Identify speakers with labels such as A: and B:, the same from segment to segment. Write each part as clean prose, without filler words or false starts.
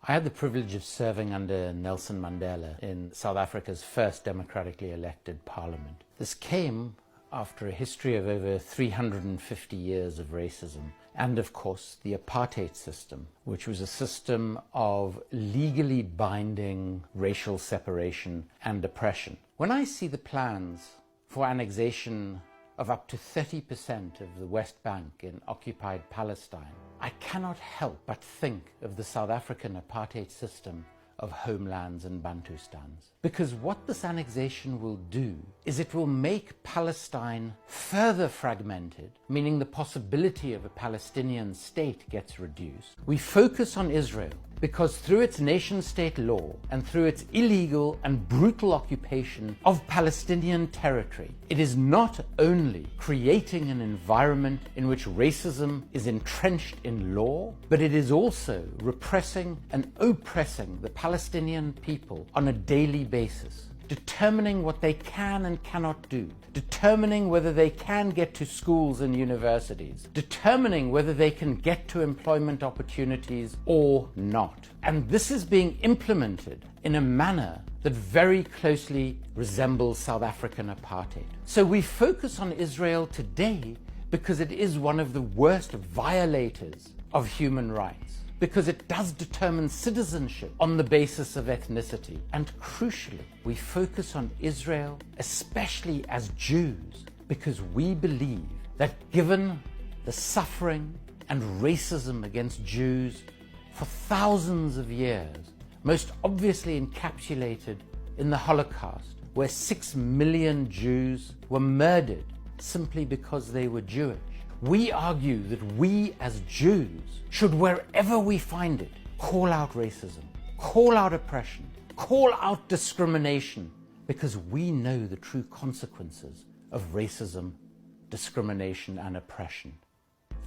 A: I had the privilege of serving under Nelson Mandela in South Africa's first democratically elected parliament. This came after a history of over 350 years of racism and, of course, the apartheid system, which was a system of legally binding racial separation and oppression. When I see the plans for annexation of up to 30% of the West Bank in occupied Palestine, I cannot help but think of the South African apartheid system of homelands and Bantustans. Because what this annexation will do is it will make Palestine further fragmented, meaning the possibility of a Palestinian state gets reduced. We focus on Israel because through its nation-state law and through its illegal and brutal occupation of Palestinian territory, it is not only creating an environment in which racism is entrenched in law, but it is also repressing and oppressing the Palestinian people on a daily basis, determining what they can and cannot do, determining whether they can get to schools and universities, determining whether they can get to employment opportunities or not. And this is being implemented in a manner that very closely resembles South African apartheid. So we focus on Israel today because it is one of the worst violators of human rights, because it does determine citizenship on the basis of ethnicity. And crucially, we focus on Israel, especially as Jews, because we believe that given the suffering and racism against Jews for thousands of years, most obviously encapsulated in the Holocaust, where 6 million Jews were murdered simply because they were Jewish, we argue that we as Jews should, wherever we find it, call out racism, call out oppression, call out discrimination, because we know the true consequences of racism, discrimination, and oppression.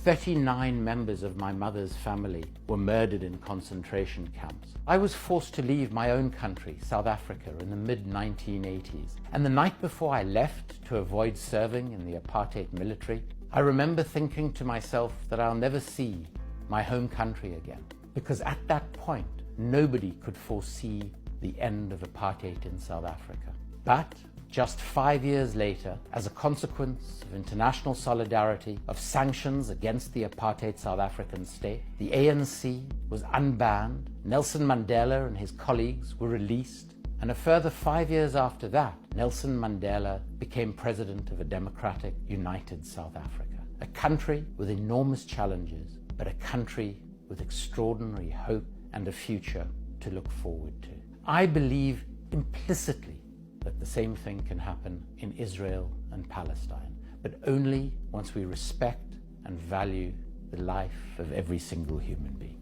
A: 39 members of my mother's family were murdered in concentration camps. I was forced to leave my own country, South Africa, in the mid-1980s. And the night before I left to avoid serving in the apartheid military, I remember thinking to myself that I'll never see my home country again, because at that point, nobody could foresee the end of apartheid in South Africa. But just 5 years later, as a consequence of international solidarity, of sanctions against the apartheid South African state, the ANC was unbanned, Nelson Mandela and his colleagues were released, and a further 5 years after that, Nelson Mandela became president of a democratic, united South Africa. A country with enormous challenges, but a country with extraordinary hope and a future to look forward to. I believe implicitly that the same thing can happen in Israel and Palestine, but only once we respect and value the life of every single human being.